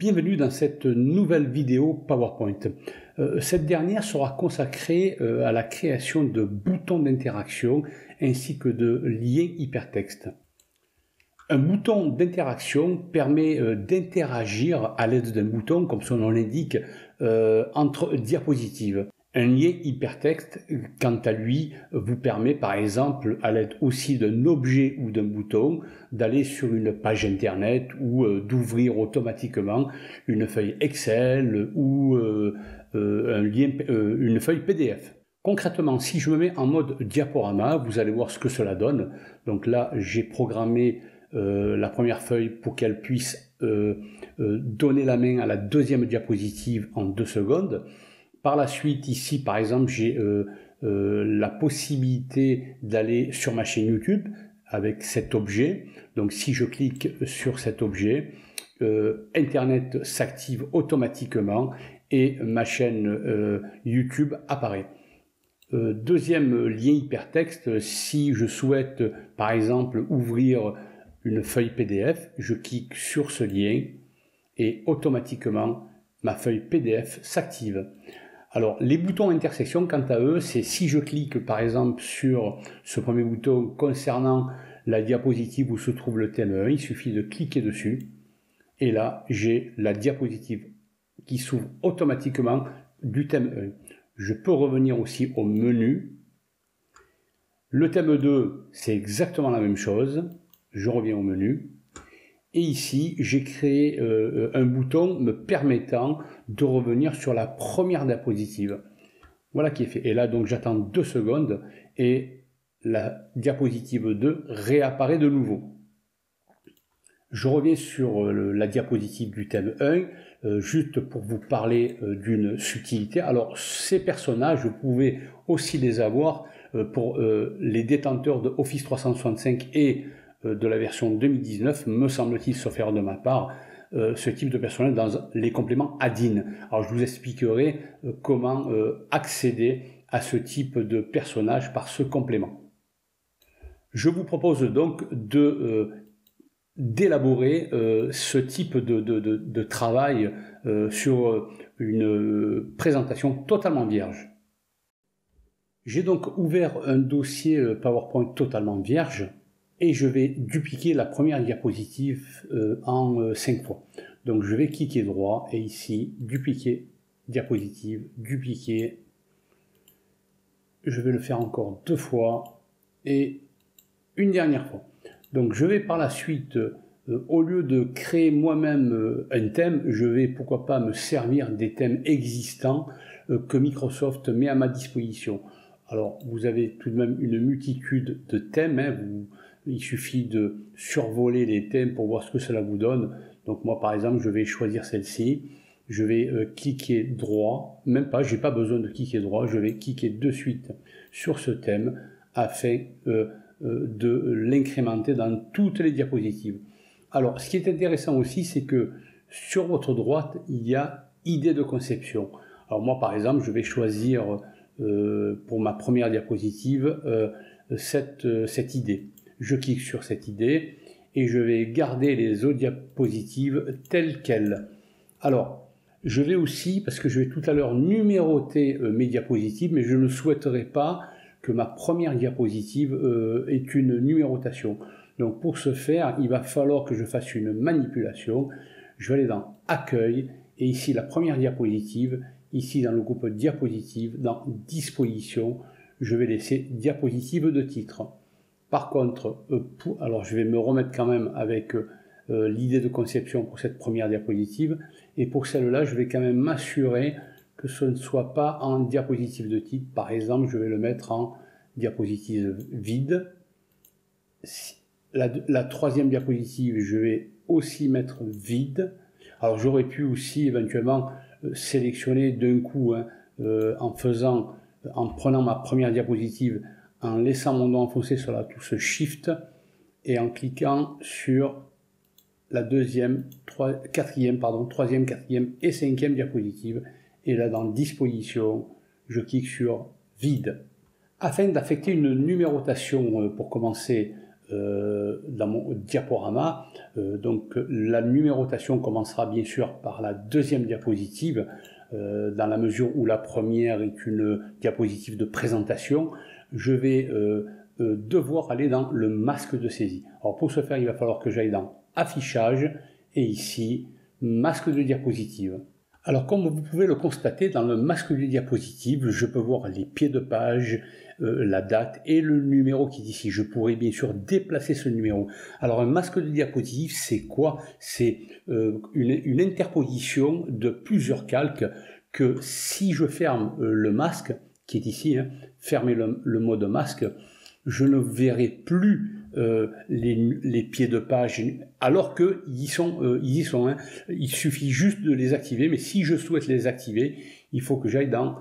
Bienvenue dans cette nouvelle vidéo PowerPoint. Cette dernière sera consacrée à la création de boutons d'interaction ainsi que de liens hypertextes. Un bouton d'interaction permet d'interagir à l'aide d'un bouton, comme son nom l'indique, entre diapositives. Un lien hypertexte, quant à lui, vous permet par exemple, à l'aide aussi d'un objet ou d'un bouton, d'aller sur une page internet ou d'ouvrir automatiquement une feuille Excel ou une feuille PDF. Concrètement, si je me mets en mode diaporama, vous allez voir ce que cela donne. Donc là, j'ai programmé la première feuille pour qu'elle puisse donner la main à la deuxième diapositive en 2 secondes. Par la suite, ici, par exemple, j'ai la possibilité d'aller sur ma chaîne YouTube avec cet objet. Donc, si je clique sur cet objet, Internet s'active automatiquement et ma chaîne YouTube apparaît. Deuxième lien hypertexte, si je souhaite, par exemple, ouvrir une feuille PDF, je clique sur ce lien et automatiquement, ma feuille PDF s'active. Alors, les boutons intersection, quant à eux, c'est si je clique par exemple sur ce premier bouton concernant la diapositive où se trouve le thème 1, il suffit de cliquer dessus et là, j'ai la diapositive qui s'ouvre automatiquement du thème 1. Je peux revenir aussi au menu. Le thème 2, c'est exactement la même chose. Je reviens au menu. Et ici, j'ai créé un bouton me permettant de revenir sur la première diapositive. Voilà qui est fait. Et là, donc, j'attends 2 secondes et la diapositive 2 réapparaît de nouveau. Je reviens sur la diapositive du thème 1, juste pour vous parler d'une subtilité. Alors, ces personnages, vous pouvez aussi les avoir pour les détenteurs de Office 365 et de la version 2019, me semble-t-il, sauf erreur de ma part, ce type de personnage dans les compléments add-in. Alors, je vous expliquerai comment accéder à ce type de personnage par ce complément. Je vous propose donc d'élaborer ce type de travail sur une présentation totalement vierge. J'ai donc ouvert un dossier PowerPoint totalement vierge et je vais dupliquer la première diapositive en 5 fois. Donc je vais cliquer droit et ici, dupliquer diapositive, dupliquer. Je vais le faire encore 2 fois et une dernière fois. Donc je vais par la suite, au lieu de créer moi-même un thème, je vais pourquoi pas me servir des thèmes existants que Microsoft met à ma disposition. Alors vous avez tout de même une multitude de thèmes, hein, il suffit de survoler les thèmes pour voir ce que cela vous donne. Donc moi par exemple je vais choisir celle-ci, je vais cliquer droit, même pas, j'ai pas besoin de cliquer droit, je vais cliquer de suite sur ce thème afin de l'incrémenter dans toutes les diapositives. Alors, ce qui est intéressant aussi, c'est que sur votre droite, il y a idée de conception. Alors moi, par exemple, je vais choisir pour ma première diapositive cette idée. Je clique sur cette idée et je vais garder les autres diapositives telles quelles. Alors, je vais aussi, parce que je vais tout à l'heure numéroter mes diapositives, mais je ne souhaiterais pas que ma première diapositive ait une numérotation. Donc pour ce faire, il va falloir que je fasse une manipulation. Je vais aller dans Accueil, et ici la première diapositive, ici dans le groupe Diapositive, dans Disposition, je vais laisser Diapositive de titre. Par contre, alors je vais me remettre quand même avec l'idée de conception pour cette première diapositive, et pour celle-là, je vais quand même m'assurer que ce ne soit pas en diapositive de titre. Par exemple, je vais le mettre en diapositive vide. La troisième diapositive, je vais aussi mettre vide. Alors j'aurais pu aussi éventuellement sélectionner d'un coup, hein, en prenant ma première diapositive, en laissant mon doigt enfoncé sur la touche Shift et en cliquant sur la troisième, quatrième et cinquième diapositive. Et là, dans Disposition, je clique sur Vide. Afin d'affecter une numérotation pour commencer dans mon diaporama. Donc la numérotation commencera bien sûr par la deuxième diapositive, dans la mesure où la première est une diapositive de présentation. Je vais devoir aller dans le masque de saisie. Alors pour ce faire, il va falloir que j'aille dans Affichage et ici, masque de diapositive. Alors comme vous pouvez le constater, dans le masque de diapositive, je peux voir les pieds de page, la date et le numéro qui est ici. Je pourrais bien sûr déplacer ce numéro. Alors un masque de diapositive, c'est quoi? C'est une interposition de plusieurs calques que si je ferme le masque, qui est ici, hein, fermer le mode masque, je ne verrai plus les pieds de page, alors qu'ils y sont. Hein. Il suffit juste de les activer, mais si je souhaite les activer, il faut que j'aille dans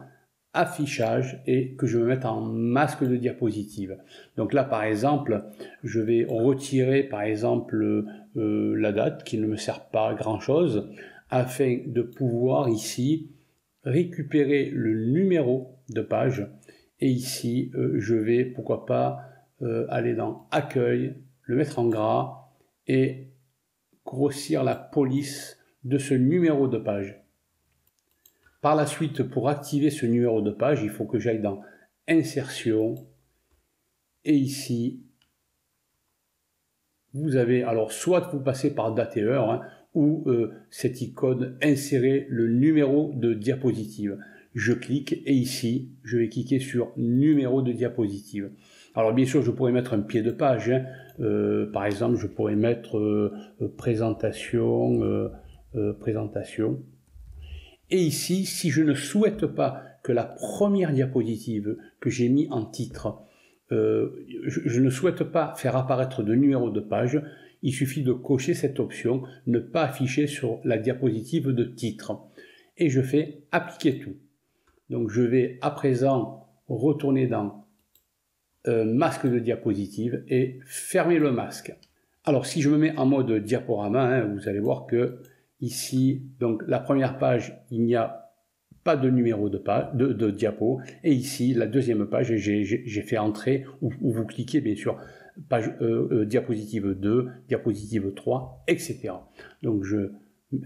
Affichage et que je me mette en masque de diapositive. Donc là, par exemple, je vais retirer, par exemple, la date, qui ne me sert pas à grand-chose, afin de pouvoir ici récupérer le numéro de page. Et ici, je vais, pourquoi pas, aller dans Accueil, le mettre en gras et grossir la police de ce numéro de page. Par la suite, pour activer ce numéro de page, il faut que j'aille dans Insertion et ici, vous avez, alors soit vous passez par date et heure, hein, ou cette icône Insérer le numéro de diapositive. Je clique et ici, je vais cliquer sur numéro de diapositive. Alors bien sûr, je pourrais mettre un pied de page. Hein. Par exemple, je pourrais mettre présentation. Et ici, si je ne souhaite pas que la première diapositive que j'ai mis en titre, je ne souhaite pas faire apparaître de numéro de page, il suffit de cocher cette option, ne pas afficher sur la diapositive de titre. Et je fais appliquer tout. Donc je vais à présent retourner dans masque de diapositive et fermer le masque. Alors si je me mets en mode diaporama, hein, vous allez voir que ici, donc la première page, il n'y a pas de numéro de diapo. Et ici, la deuxième page, j'ai fait entrer, où vous cliquez bien sûr, page diapositive 2, diapositive 3, etc. Donc je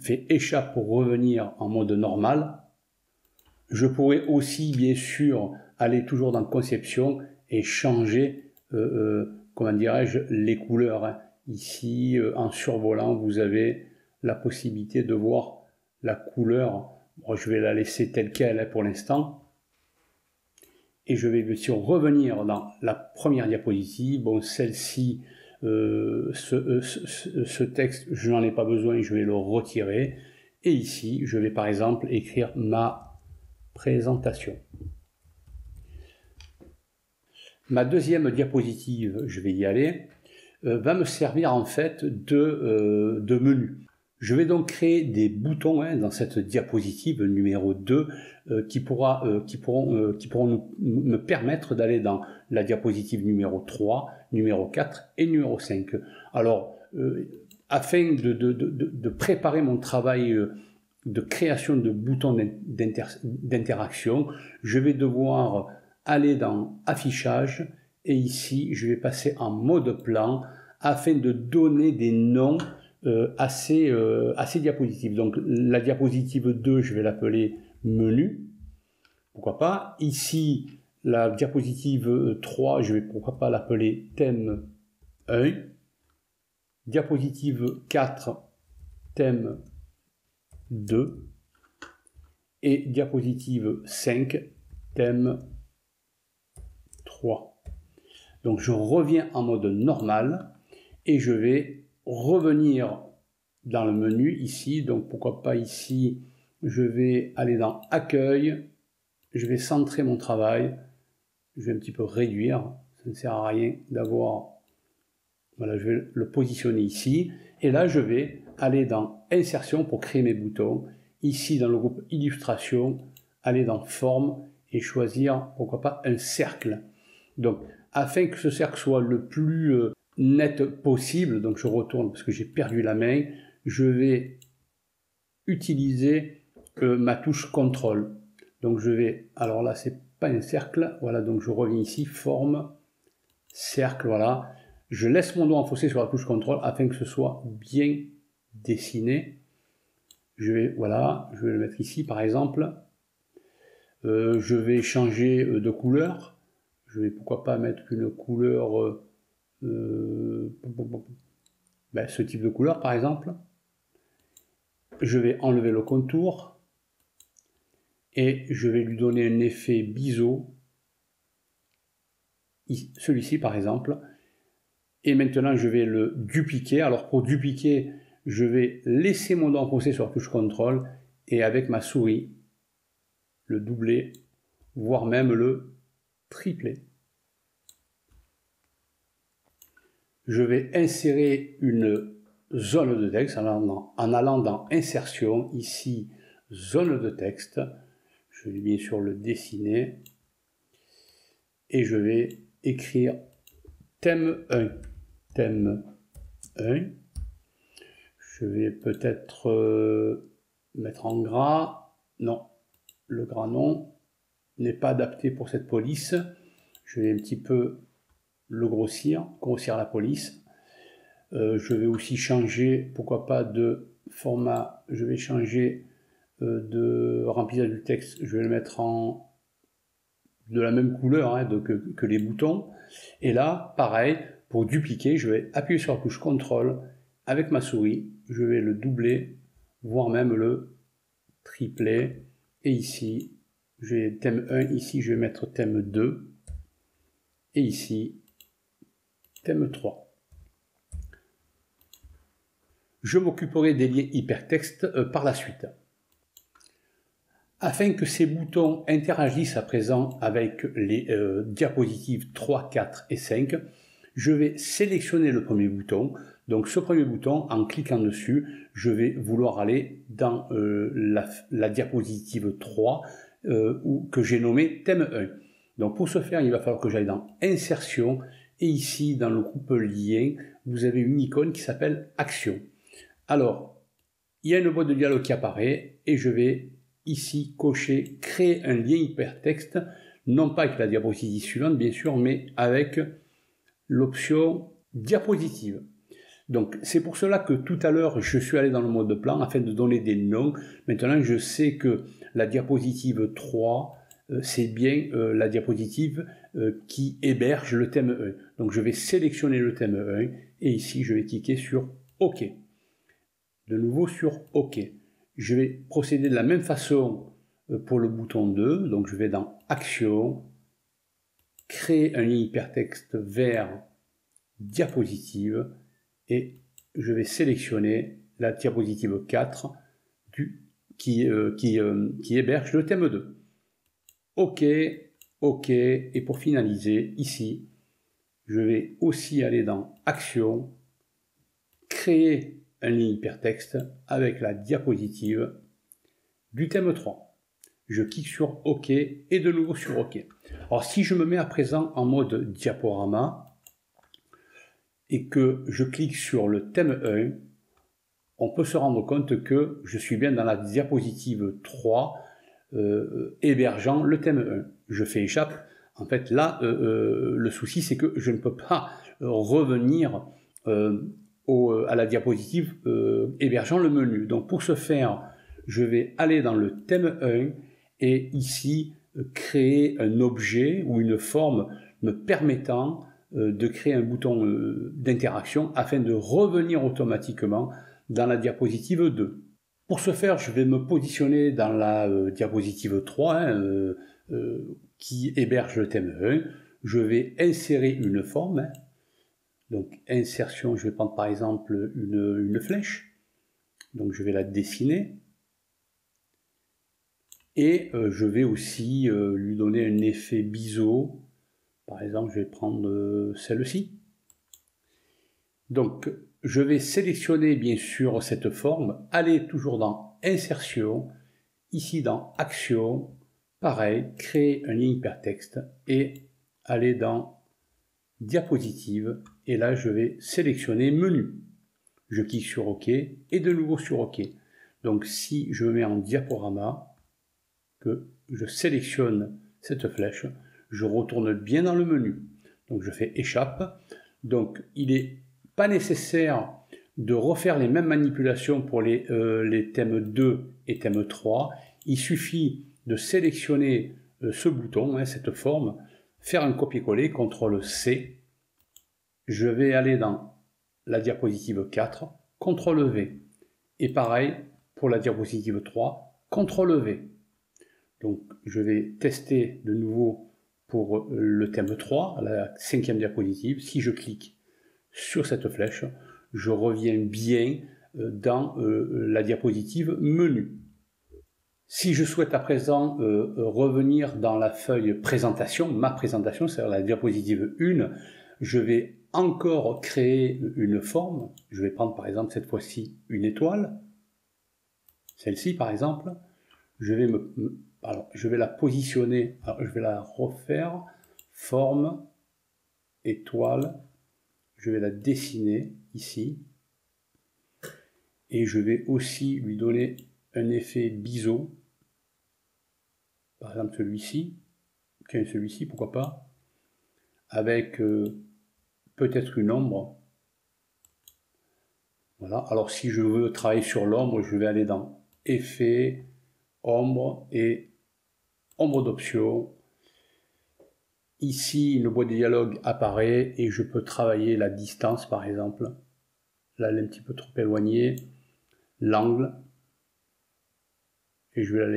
fais échappe pour revenir en mode normal. Je pourrais aussi bien sûr aller toujours dans conception et changer, comment dirais-je, les couleurs. Hein. Ici, en survolant, vous avez la possibilité de voir la couleur. Bon, je vais la laisser telle qu'elle est pour l'instant. Et je vais bien sûr revenir dans la première diapositive. Bon, celle-ci, ce texte, je n'en ai pas besoin, je vais le retirer. Et ici, je vais par exemple écrire ma présentation. Ma deuxième diapositive, je vais y aller, va me servir en fait de menu. Je vais donc créer des boutons hein, dans cette diapositive numéro 2 qui pourront me permettre d'aller dans la diapositive numéro 3, numéro 4 et numéro 5. Alors, afin de préparer mon travail de création de boutons d'interaction, je vais devoir aller dans Affichage et ici, je vais passer en mode plan afin de donner des noms à ces diapositives. Donc la diapositive 2, je vais l'appeler menu, pourquoi pas. Ici, la diapositive 3, je vais pourquoi pas l'appeler thème 1. Diapositive 4, thème 2. Et diapositive 5, thème 3. Donc je reviens en mode normal et je vais revenir dans le menu ici. Donc pourquoi pas ici, je vais aller dans Accueil, je vais centrer mon travail, je vais un petit peu réduire, ça ne sert à rien d'avoir, voilà, je vais le positionner ici. Et là je vais aller dans Insertion pour créer mes boutons. Ici dans le groupe Illustration, aller dans Forme et choisir pourquoi pas un cercle. Donc, afin que ce cercle soit le plus net possible, donc je retourne parce que j'ai perdu la main, je vais utiliser ma touche CTRL. Donc je vais, alors là c'est pas un cercle, voilà, donc je reviens ici, forme, cercle, voilà. Je laisse mon doigt enfoncé sur la touche CTRL afin que ce soit bien dessiné. Voilà, je vais le mettre ici par exemple. Je vais changer de couleur. Je vais pourquoi pas mettre une couleur, ce type de couleur par exemple. Je vais enlever le contour et je vais lui donner un effet biseau, celui-ci par exemple. Et maintenant je vais le dupliquer. Alors pour dupliquer, je vais laisser mon doigt enfoncé sur la touche CTRL et avec ma souris le doubler, voire même le tripler. Je vais insérer une zone de texte en allant dans Insertion, ici, zone de texte. Je vais bien sûr le dessiner. Et je vais écrire thème 1. Thème 1. Je vais peut-être mettre en gras. Non, le gras non, n'est pas adapté pour cette police. Je vais un petit peu le grossir la police. Je vais aussi changer, pourquoi pas, de format. Je vais changer de remplissage du texte. Je vais le mettre de la même couleur que les boutons. Et là, pareil, pour dupliquer, je vais appuyer sur la touche CTRL avec ma souris. Je vais le doubler, voire même le tripler. Et ici, j'ai thème 1. Ici, je vais mettre thème 2. Et ici, thème 3. Je m'occuperai des liens hypertextes par la suite. Afin que ces boutons interagissent à présent avec les diapositives 3, 4 et 5, je vais sélectionner le premier bouton. Donc ce premier bouton, en cliquant dessus, je vais vouloir aller dans la diapositive 3 que j'ai nommé thème 1. Donc pour ce faire, il va falloir que j'aille dans Insertion et ici dans le groupe Lien, vous avez une icône qui s'appelle Action. Alors, il y a une boîte de dialogue qui apparaît et je vais ici cocher Créer un lien hypertexte, non pas avec la diapositive suivante bien sûr, mais avec l'option diapositive. Donc c'est pour cela que tout à l'heure je suis allé dans le mode plan afin de donner des noms. Maintenant je sais que la diapositive 3 c'est bien la diapositive qui héberge le thème 1. Donc je vais sélectionner le thème 1 et ici je vais cliquer sur OK. De nouveau sur OK. Je vais procéder de la même façon pour le bouton 2. Donc je vais dans Action, Créer un lien hypertexte vers diapositive et je vais sélectionner la diapositive 4 qui héberge le thème 2. OK, OK, et pour finaliser, ici, je vais aussi aller dans Action, Créer un lien hypertexte avec la diapositive du thème 3. Je clique sur OK et de nouveau sur OK. Alors si je me mets à présent en mode diaporama et que je clique sur le thème 1, on peut se rendre compte que je suis bien dans la diapositive 3 hébergeant le thème 1. Je fais échappe. En fait là, le souci c'est que je ne peux pas revenir à la diapositive hébergeant le menu. Donc pour ce faire, je vais aller dans le thème 1 et ici créer un objet ou une forme me permettant de créer un bouton d'interaction afin de revenir automatiquement dans la diapositive 2. Pour ce faire, je vais me positionner dans la diapositive 3 qui héberge le thème 1. Je vais insérer une forme. Donc insertion, je vais prendre par exemple une flèche. Donc je vais la dessiner. Et je vais aussi lui donner un effet biseau. Par exemple, je vais prendre celle-ci. Donc je vais sélectionner bien sûr cette forme, aller toujours dans Insertion, ici dans Action, pareil, créer un lien hypertexte et aller dans Diapositive et là je vais sélectionner Menu. Je clique sur OK et de nouveau sur OK. Donc si je me mets en diaporama, que je sélectionne cette flèche, je retourne bien dans le menu. Donc je fais Échappe. Donc il n'est pas nécessaire de refaire les mêmes manipulations pour les thèmes 2 et thème 3. Il suffit de sélectionner ce bouton, cette forme, faire un copier-coller, CTRL-C. Je vais aller dans la diapositive 4, CTRL-V. Et pareil pour la diapositive 3, CTRL-V. Donc je vais tester de nouveau pour le thème 3, la 5e diapositive. Si je clique sur cette flèche, je reviens bien dans la diapositive menu. Si je souhaite à présent revenir dans la feuille présentation, ma présentation, c'est-à-dire la diapositive 1, je vais encore créer une forme. Je vais prendre par exemple cette fois-ci une étoile, celle-ci par exemple. Je vais la positionner, alors je vais la refaire, forme, étoile, je vais la dessiner ici, et je vais aussi lui donner un effet biseau, par exemple celui-ci, celui-ci, pourquoi pas, avec peut-être une ombre. Voilà, alors si je veux travailler sur l'ombre, je vais aller dans Effet, Ombre et Ombre d'option. Ici, une boîte de dialogue apparaît et je peux travailler la distance par exemple. Là, elle est un petit peu trop éloignée. L'angle. Et je vais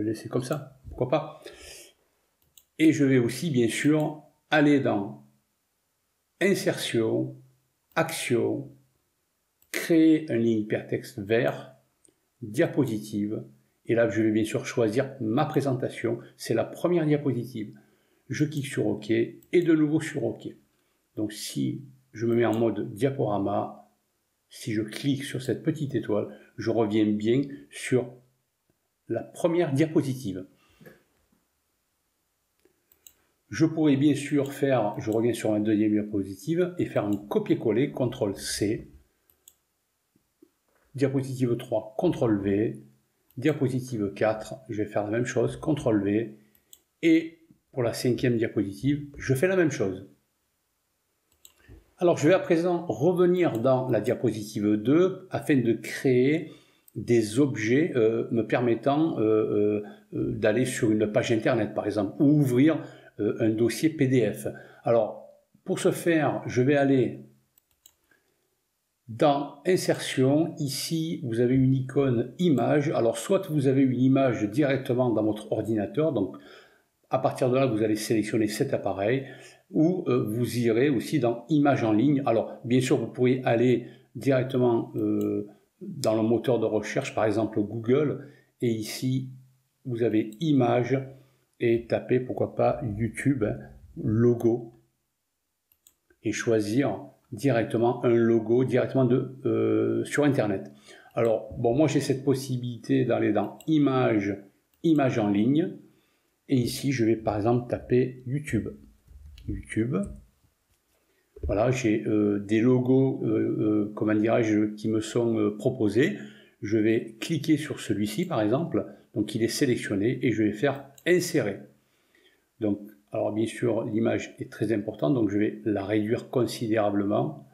laisser comme ça. Pourquoi pas? Et je vais aussi, bien sûr, aller dans Insertion, Action, Créer un ligne hypertexte vert, Diapositive. Et là, je vais bien sûr choisir ma présentation. C'est la première diapositive. Je clique sur OK et de nouveau sur OK. Donc si je me mets en mode diaporama, si je clique sur cette petite étoile, je reviens bien sur la première diapositive. Je pourrais bien sûr faire, je reviens sur la deuxième diapositive et faire un copier-coller, CTRL-C, diapositive 3, CTRL-V, diapositive 4, je vais faire la même chose, CTRL-V, et pour la 5e diapositive, je fais la même chose. Alors je vais à présent revenir dans la diapositive 2 afin de créer des objets me permettant d'aller sur une page internet par exemple, ou ouvrir un dossier PDF. Alors pour ce faire, je vais aller dans Insertion. Ici, vous avez une icône image. Alors soit vous avez une image directement dans votre ordinateur, donc à partir de là, vous allez sélectionner cet appareil, ou vous irez aussi dans Images en ligne. Alors, bien sûr, vous pourriez aller directement dans le moteur de recherche, par exemple Google, et ici, vous avez Images, et tapez, pourquoi pas, YouTube, logo, et choisir directement un logo, directement sur Internet. Alors, bon, moi j'ai cette possibilité d'aller dans Images en ligne, et ici, je vais par exemple taper YouTube. YouTube. Voilà, j'ai des logos, comment dirais-je, qui me sont proposés. Je vais cliquer sur celui-ci, par exemple. Donc, il est sélectionné et je vais faire insérer. Donc, alors bien sûr, l'image est très importante, donc je vais la réduire considérablement.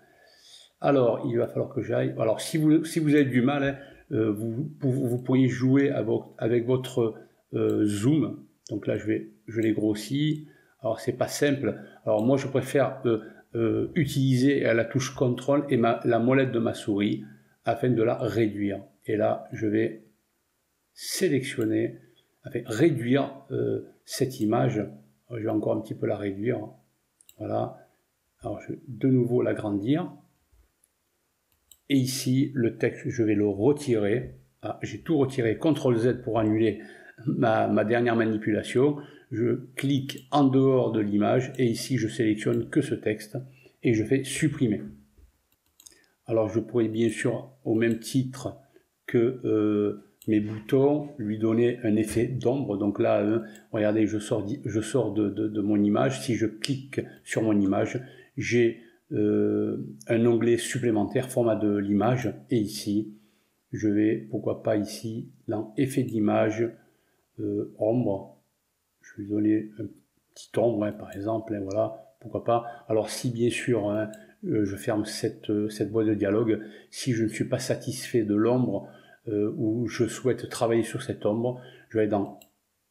Alors, il va falloir que j'aille. Alors, si vous avez du mal, hein, vous pourriez jouer avec votre zoom. Donc là, je l'ai grossi. Alors, c'est pas simple. Alors, moi, je préfère utiliser la touche CTRL et la molette de ma souris afin de la réduire. Et là, je vais sélectionner, enfin, réduire cette image. Alors, je vais encore un petit peu la réduire. Voilà. Alors, je vais de nouveau l'agrandir. Et ici, le texte, je vais le retirer. Ah, j'ai tout retiré. CTRL-Z pour annuler ma dernière manipulation. Je clique en dehors de l'image et ici je sélectionne que ce texte et je fais supprimer. Alors je pourrais bien sûr au même titre que mes boutons lui donner un effet d'ombre. Donc là, regardez, je sors de mon image. Si je clique sur mon image, j'ai un onglet supplémentaire, format de l'image, et ici je vais, pourquoi pas ici, dans effet d'image, ombre. Je vais lui donner un petit ombre, hein, par exemple, hein, voilà, pourquoi pas. Alors si bien sûr, hein, je ferme cette boîte de dialogue, si je ne suis pas satisfait de l'ombre ou je souhaite travailler sur cette ombre, je vais dans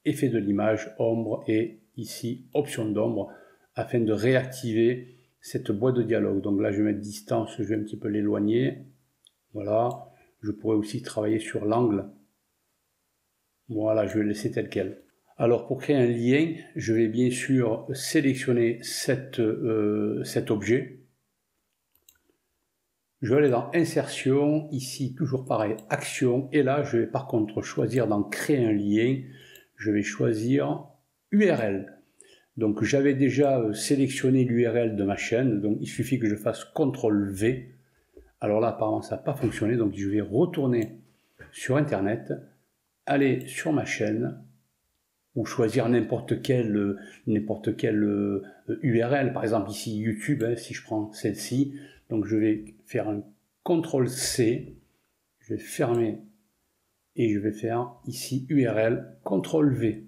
effet de l'image, ombre et ici option d'ombre afin de réactiver cette boîte de dialogue. Donc là je vais mettre distance, je vais un petit peu l'éloigner. Voilà, je pourrais aussi travailler sur l'angle. Voilà, je vais le laisser tel quel. Alors pour créer un lien, je vais bien sûr sélectionner cet objet. Je vais aller dans Insertion, ici toujours pareil, Action, et là je vais par contre choisir dans Créer un lien, je vais choisir URL. Donc j'avais déjà sélectionné l'URL de ma chaîne, donc il suffit que je fasse CTRL-V. Alors là apparemment ça n'a pas fonctionné, donc je vais retourner sur Internet, aller sur ma chaîne, ou choisir n'importe quelle URL, par exemple ici YouTube, hein, si je prends celle-ci, donc je vais faire un CTRL-C, je vais fermer et je vais faire ici URL, CTRL-V.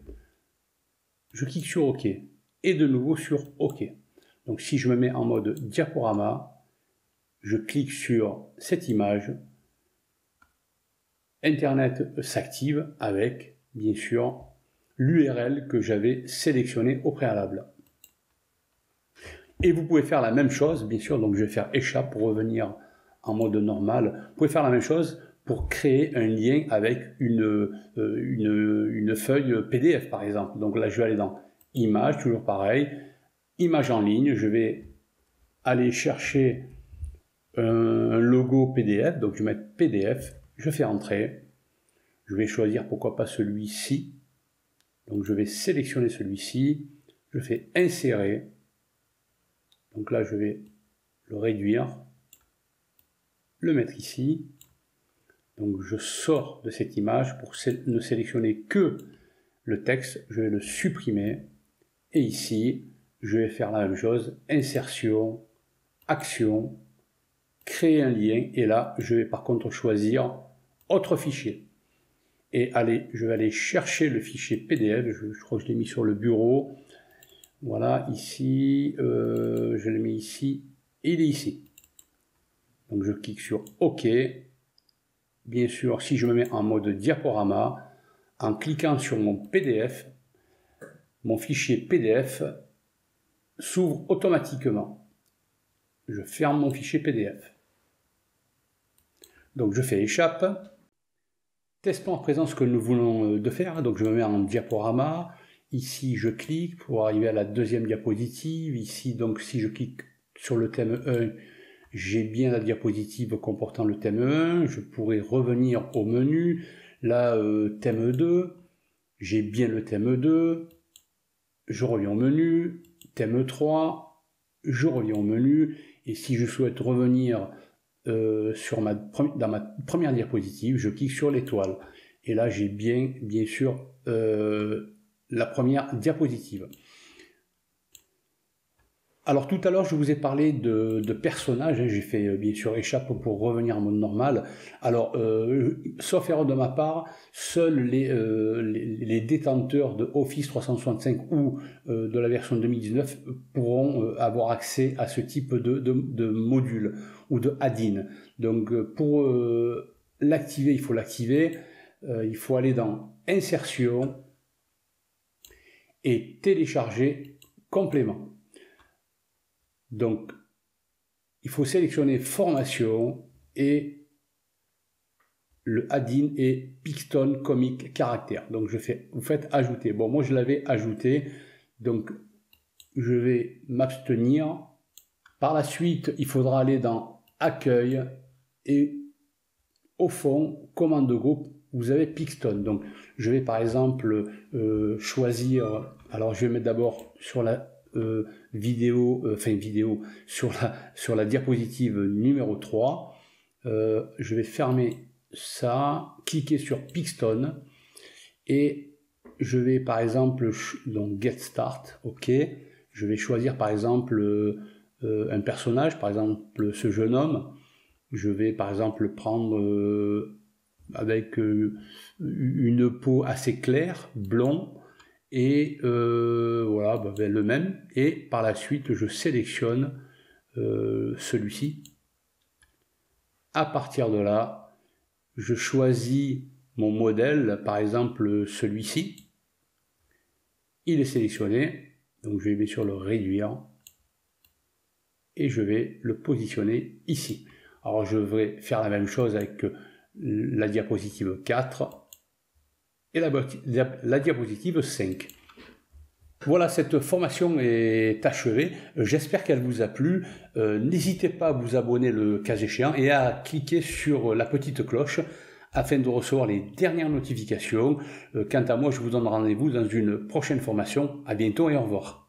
Je clique sur OK et de nouveau sur OK. Donc si je me mets en mode diaporama, je clique sur cette image, Internet s'active avec, bien sûr, l'URL que j'avais sélectionné au préalable. Et vous pouvez faire la même chose, bien sûr, donc je vais faire échappe pour revenir en mode normal. Vous pouvez faire la même chose pour créer un lien avec une feuille PDF par exemple. Donc là je vais aller dans Images, toujours pareil, Images en ligne, je vais aller chercher un logo PDF, donc je vais mettre PDF, je fais entrer, je vais choisir pourquoi pas celui-ci. Donc je vais sélectionner celui-ci, je fais insérer, donc là je vais le réduire, le mettre ici, donc je sors de cette image pour ne sélectionner que le texte, je vais le supprimer, et ici je vais faire la même chose, insertion, action, créer un lien, et là je vais par contre choisir autre fichier. Et allez, je vais aller chercher le fichier PDF, je crois que je l'ai mis sur le bureau. Voilà, ici, je le mets ici, et il est ici. Donc je clique sur OK. Bien sûr, si je me mets en mode diaporama, en cliquant sur mon PDF, mon fichier PDF s'ouvre automatiquement. Je ferme mon fichier PDF. Donc je fais échappe. Testons à présent ce que nous voulons de faire. Donc je me mets en diaporama. Ici je clique pour arriver à la deuxième diapositive. Ici donc si je clique sur le thème 1, j'ai bien la diapositive comportant le thème 1. Je pourrais revenir au menu. Là thème 2. J'ai bien le thème 2. Je reviens au menu. Thème 3. Je reviens au menu. Et si je souhaite revenir dans ma première diapositive, je clique sur l'étoile. Et là, j'ai bien sûr la première diapositive. Alors tout à l'heure, je vous ai parlé de personnages, hein, j'ai fait bien sûr échappe pour revenir en mode normal. Alors, sauf erreur de ma part, seuls les détenteurs de Office 365 ou de la version 2019 pourront avoir accès à ce type de module ou de add-in. Donc pour l'activer, il faut l'activer, il faut aller dans Insertion et télécharger complément. Donc, il faut sélectionner Formation et le add-in est Picton Comic Caractère. Donc, vous faites ajouter. Bon, moi, je l'avais ajouté. Donc, je vais m'abstenir. Par la suite, il faudra aller dans Accueil et au fond, commande de groupe, vous avez Picton. Donc, je vais par exemple choisir. Alors, je vais mettre d'abord sur la sur la diapositive numéro 3, je vais fermer ça, cliquer sur Picton et je vais par exemple donc Get Start, ok, je vais choisir par exemple un personnage, par exemple ce jeune homme, je vais par exemple prendre avec une peau assez claire, blond, Et voilà, le même. Et par la suite, je sélectionne celui-ci. À partir de là, je choisis mon modèle, par exemple celui-ci. Il est sélectionné, donc je vais bien sûr le réduire. Et je vais le positionner ici. Alors je vais faire la même chose avec la diapositive 4 et la diapositive 5. Voilà, cette formation est achevée. J'espère qu'elle vous a plu. N'hésitez pas à vous abonner le cas échéant et à cliquer sur la petite cloche afin de recevoir les dernières notifications. Quant à moi, je vous donne rendez-vous dans une prochaine formation. À bientôt et au revoir.